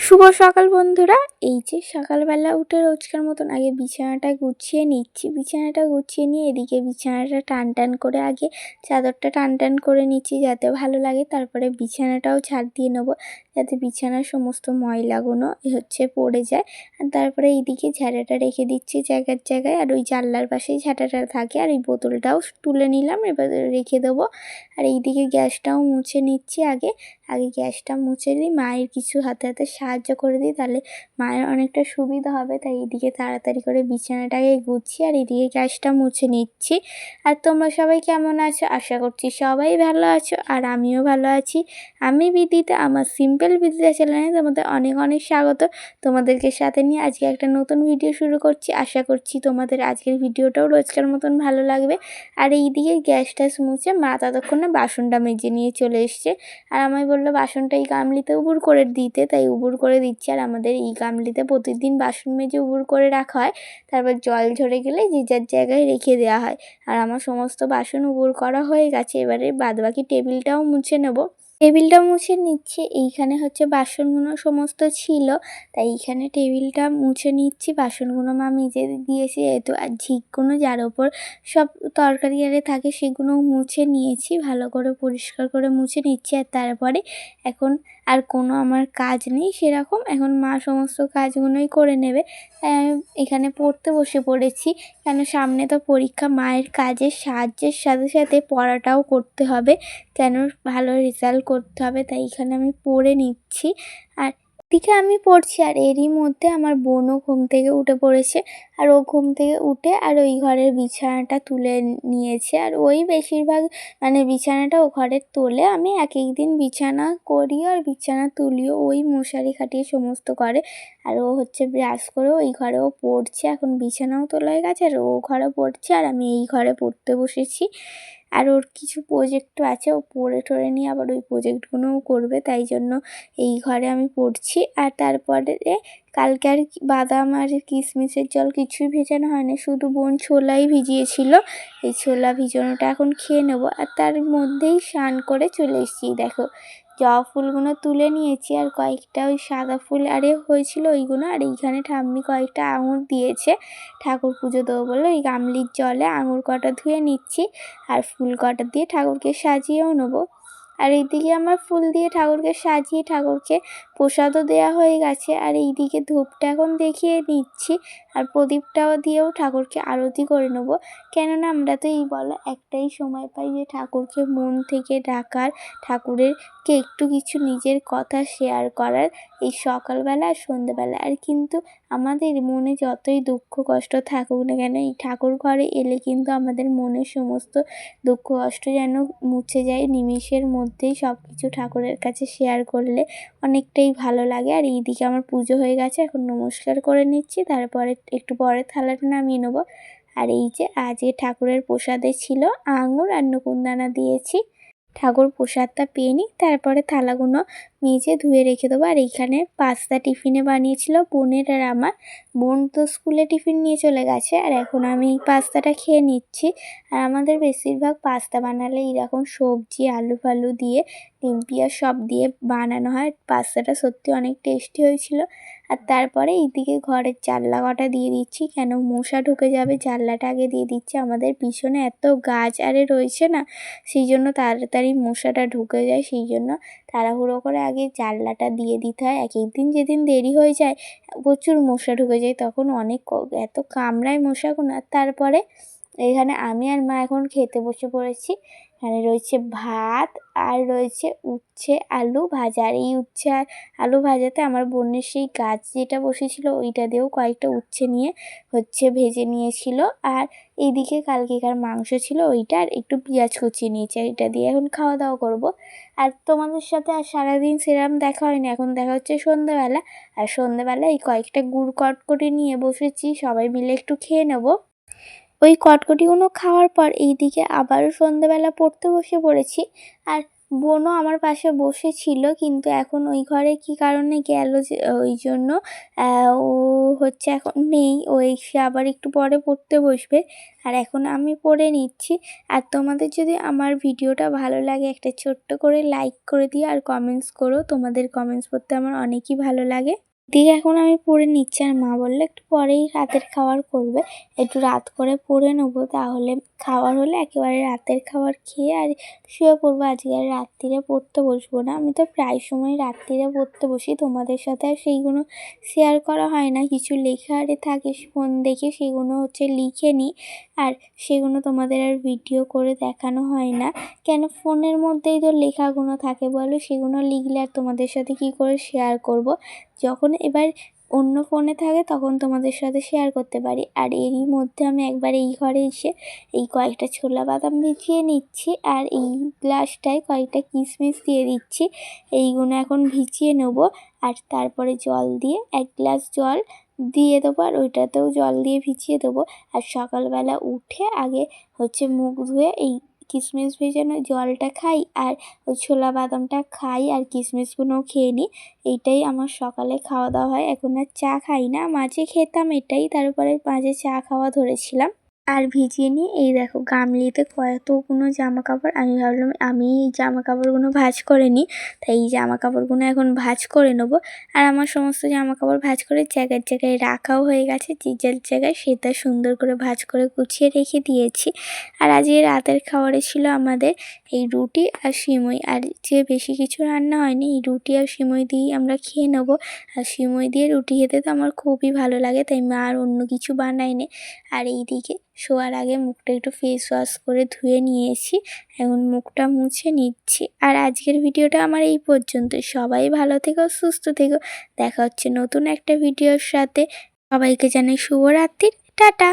শুভ সকাল বন্ধুরা। এই যে সকালবেলা উঠে রোজকার মতন আগে বিছানাটা গুছিয়ে নিচ্ছি। বিছানাটা গুছিয়ে নিয়ে এদিকে বিছানাটা টান করে আগে চাদরটা টান করে নিচ্ছি যাতে ভালো লাগে। তারপরে বিছানাটাও ঝাড় দিয়ে নেবো যাতে বিছানার সমস্ত ময়লাগুলো পড়ে যায়। আর তারপরে এইদিকে ঝাঁটাটা রেখে দিচ্ছি জায়গায়। আর ওই জানলার পাশেই ঝাঁটাটা থাকে। আর এই বোতলটাও তুলে নিলাম, এবার রেখে দেবো। আর এইদিকে গ্যাসটাও মুছে নিচ্ছি। আগে গ্যাসটা মুছে দিই, মায়ের কিছু হাতে সাহায্য করে দিই, তাহলে মায়ের অনেকটা সুবিধা হবে। তাই এইদিকে তাড়াতাড়ি করে বিছানাটাকে গুছিয়ে আর এইদিকে গ্যাসটা মুছে নিচ্ছি। আর তোমরা সবাই কেমন আছো? আশা করছি সবাই ভালো আছো, আর আমিও ভালো আছি। আমি বিদিতা, আমার সিম্পল বিদিতা চ্যানেলে তোমাদের অনেক স্বাগত। তোমাদেরকে সাথে নিয়ে আজকে একটা নতুন ভিডিও শুরু করছি। আশা করছি তোমাদের আজকের ভিডিওটাও রোজকার মতন ভালো লাগবে। আর এইদিকে গ্যাসটা মুছে মা ততক্ষণে বাসনটা মেজে নিয়ে চলে এসছে। আর আমায় বললো বাসনটা এই গামলিতে উবুর করে দিতে, তাই উবুর করে দিচ্ছি। আর আমাদের এই গামলিতে প্রতিদিন বাসন মেজে উবুর করে রাখা হয়, তারপর জল ঝরে গেলে যে যার জায়গায় রেখে দেওয়া হয়। আর আমার সমস্ত বাসন উবুর করা হয়ে গেছে, এবারে বাদবাকি টেবিলটাও মুছে নেব। টেবিলটা মুছে নিচ্ছি। এইখানে বাসনগুলো সমস্ত ছিল, তাই এইখানে টেবিলটা মুছে নিচ্ছি। বাসনগুলো মা মেজে দিয়েছে যেহেতু, আর ঝিকগুলো যার ওপর সব তরকারি আরে থাকে সেগুলো মুছে নিয়েছি, ভালো করে পরিষ্কার করে মুছে নিচ্ছি। আর তারপরে এখন আর কোনো আমার কাজ নেই সেরকম, এখন মা সমস্ত কাজগুলোই করে নেবে। এখানে পড়তে বসে পড়েছি, কেন সামনে তো পরীক্ষা। মায়ের কাজের সাহায্যের সাথে সাথে পড়াটাও করতে হবে, কেন ভালো রেজাল্ট করতে হবে। তাই এখানে আমি পড়ে নিচ্ছি। আর এদিকে আমি পড়ছি, আর এরই মধ্যে আমার বোনও ঘুম থেকে উঠে পড়েছে। আর ও ঘুম থেকে উঠে আর ওই ঘরের বিছানাটা তুলে নিয়েছে। আর ওই বেশিরভাগ বিছানাটা ও ঘরের তোলে। আমি এক দিন বিছানা করি আর বিছানা তুলিও, ওই মশারি খাটিয়ে সমস্ত করে। আর ও ব্রাশ করে ওই ঘরেও পড়ছে। এখন বিছানাও তোলা হয়ে গেছে, আর ও ঘরে পড়ছে, আর আমি এই ঘরে পড়তে বসেছি। আর ওর কিছু প্রজেক্টও আছে, ও পড়ে টড়ে নিয়ে আবার ওই প্রজেক্টগুলোও করবে, তাই জন্য এই ঘরে আমি পড়ছি। আর তারপরে কালকে আর বাদাম আর কিশমিশের জল কিছুই ভেজানো হয়নি, শুধু বোন ছোলাই ভিজিয়েছিল। এই ছোলা ভিজানোটা এখন খেয়ে নেবো। আর তার মধ্যেই স্নান করে চলে এসেছি। দেখো জবা ফুলগুলো তুলে নিয়েছি, আর কয়েকটা ওই সাদা ফুল হয়েছিল ওইগুলো। আর এইখানে ঠাম্মি কয়েকটা আঙুর দিয়েছে, ঠাকুর পুজো দেবো বলে ওই গামলির জলে আঙুর কটা ধুয়ে নিচ্ছি। আর ফুল কটা দিয়ে ঠাকুরকে সাজিয়েও নেবো। আর এইদিকে আমার ফুল দিয়ে ঠাকুরকে সাজিয়ে ঠাকুরকে প্রসাদও দেওয়া হয়ে গেছে। আর এইদিকে ধূপটা এখন দেখিয়ে নিচ্ছি, আর প্রদীপটাও দিয়েও ঠাকুরকে আরতি করে নেবো। কেননা আমরা তো এই বলো একটাই সময় পাই যে ঠাকুরকে মন থেকে ডাকার, ঠাকুরেরকে একটু কিছু নিজের কথা শেয়ার করার, এই সকালবেলা আর সন্ধ্যেবেলা। আর কিন্তু আমাদের মনে যতই দুঃখ কষ্ট থাকুক না কেন, এই ঠাকুর ঘরে এলে কিন্তু আমাদের মনের সমস্ত দুঃখ কষ্ট যেন মুছে যায় নিমেষের মধ্যেই। সব কিছু ঠাকুরের কাছে শেয়ার করলে অনেকটাই ভালো লাগে। আর এইদিকে আমার পুজো হয়ে গেছে, এখন নমস্কার করে নিচ্ছি, তারপরে একটু পরে থালাটা নামিয়ে নেবো। আর এই যে আজকে ঠাকুরের প্রসাদে ছিল আঙুর আর নকুনদানা দিয়েছি। ঠাকুর প্রসাদটা পেয়ে নিই, তারপরে থালাগুলো মেজে ধুয়ে রেখে দেবো। আর এইখানে পাস্তা টিফিনে বানিয়েছিল বোনের আর আমার। বোন তো স্কুলে টিফিন নিয়ে চলে গেছে, আর এখন আমি এই পাস্তাটা খেয়ে নিচ্ছি। আর আমাদের বেশিরভাগ পাস্তা বানালে এরকম সবজি আলু ফালু দিয়ে ডিম পেঁয়াজ সব দিয়ে বানানো হয়। পাস্তাটা সত্যি অনেক টেস্টি হয়েছিল। আর তারপরে এইদিকে ঘরের জানলা কটা দিয়ে দিচ্ছি, কেন মশা ঢুকে যাবে, জানলাটা আগে দিয়ে দিচ্ছি। আমাদের পিছনে এত গাছ রয়েছে না, সেই জন্য তাড়াতাড়ি মশাটা ঢুকে যায়, সেই জন্য তাড়াহুড়ো করে আগে জানলাটা দিয়ে দিতে হয়। এক দিন যেদিন দেরি হয়ে যায় প্রচুর মশা ঢুকে যায়, তখন এত কামড়ায় মশাগুলো। আর তারপরে এখানে আমি আর মা এখন খেতে বসে পড়েছি। এখানে রয়েছে ভাত, আর রয়েছে উচ্ছে আলু ভাজা। আর এই উচ্ছে আর আলু ভাজাতে আমার বোনের সেই গাছ যেটা বসেছিল ওইটা দিয়েও কয়েকটা উচ্ছে নিয়ে ভেজে নিয়েছিল। আর এইদিকে কালকেকার মাংস ছিল ওইটা, আর একটু পেঁয়াজ কুচিয়ে নিয়েছি, এটা দিয়ে এখন খাওয়া দাওয়া করব। আর তোমাদের সাথে আর সারাদিন সেরকম দেখা হয়নি, এখন দেখা হচ্ছে সন্ধ্যাবেলা। আর সন্ধ্যাবেলা এই কয়েকটা গুড় কটকটি নিয়ে বসেছি, সবাই মিলে একটু খেয়ে নেবো। ওই কটকটিগুলো খাওয়ার পর এইদিকে আবারও সন্ধ্যাবেলা পড়তে বসে পড়েছি। আর বোনও আমার পাশে বসেছিল, কিন্তু এখন ওই ঘরে কী কারণে গেল যে ওই জন্য ও হচ্ছে এখন নেই। ও এসে আবার একটু পরে পড়তে বসবে, আর এখন আমি পড়ে নিচ্ছি। আর তোমাদের যদি আমার ভিডিওটা ভালো লাগে একটা ছোট্ট করে লাইক করে দিও আর কমেন্টস করো, তোমাদের কমেন্টস পড়তে আমার অনেকই ভালো লাগে। দিয়ে এখন আমি পড়ে নিচ্ছি, আর মা বললো একটু পরেই রাতের খাবার করবে, একটু রাত করে পড়ে নেবো, তাহলে খাবার হলে একেবারে রাতের খাবার খেয়ে আর শুয়ে পড়বো। আজকে আর রাত্রিরে পড়তে বসবো না। আমি তো প্রায় সময় রাত্রিরে পড়তে বসি, তোমাদের সাথে আর সেইগুলো শেয়ার করা হয় না। কিছু লেখা আরে থাকে ফোন দেখে, সেগুলো হচ্ছে লিখে নিই, আর সেগুলো তোমাদের আর ভিডিও করে দেখানো হয় না। কেন, ফোনের মধ্যেই তো লেখাগুলো থাকে বলো, সেগুলো লিখলে আর তোমাদের সাথে কী করে শেয়ার করব। যখন এবার অন্য ফোনে থাকে তখন তোমাদের সাথে শেয়ার করতে পারি। আর এরই মধ্যে আমি একবার এই ঘরে এসে এই কয়েকটা ছোলা বাদাম ভিজিয়ে নিচ্ছি, আর এই গ্লাসটায় কয়েকটা কিশমিশ দিয়ে দিচ্ছি। এইগুলো এখন ভিজিয়ে নেব, আর তারপরে জল দিয়ে 1 গ্লাস জল দিয়ে দেবো, আর ওইটাতেও জল দিয়ে ভিজিয়ে দেবো। আর সকালবেলা উঠে আগে হচ্ছে মুখ ধুয়ে এই কিশমিশ ভেজানো জলটা খাই, আর ওই ছোলা বাদামটা খাই, আর কিশমিশগুলোও খেয়ে নিই। এইটাই আমার সকালে খাওয়া দাওয়া হয়। এখন আর চা খাই না, মাঝে খেতাম এটাই, তারপরে মাঝে চা খাওয়া ধরেছিলাম। আর ভিজিয়ে নিয়ে এই দেখো গামলিতে কতগুলো জামা কাপড়। আমি ভাবলাম আমি এই জামা কাপড়গুলো ভাঁজ করে নিই, তাই এই জামা কাপড়গুলো এখন ভাঁজ করে নেবো। আর আমার সমস্ত জামা কাপড় ভাঁজ করে জায়গায় জায়গায় রাখাও হয়ে গেছে, যে যার জায়গায় সেটা সুন্দর করে ভাঁজ করে গুছিয়ে রেখে দিয়েছি। আর আজকে রাতের খাবারে ছিল আমাদের এই রুটি আর সিমই, আর যে বেশি কিছু রান্না হয়নি। এই রুটি আর সিমই দিয়েই আমরা খেয়ে নেবো। আর সিমই দিয়ে রুটি খেতে তো আমার খুবই ভালো লাগে, তাই মা আর অন্য কিছু বানায়নি। আর এইদিকে শোয়ার আগে মুখটা একটু ফেস ওয়াশ করে ধুয়ে নিয়েছি, এখন মুখটা মুছে নিচ্ছি। আর আজকের ভিডিওটা আমার এই পর্যন্ত। সবাই ভালো থেকো, সুস্থ থেকো। দেখা হচ্ছে নতুন একটা ভিডিওর সাথে। সবাইকে জানাই শুভরাত্রির টাটা।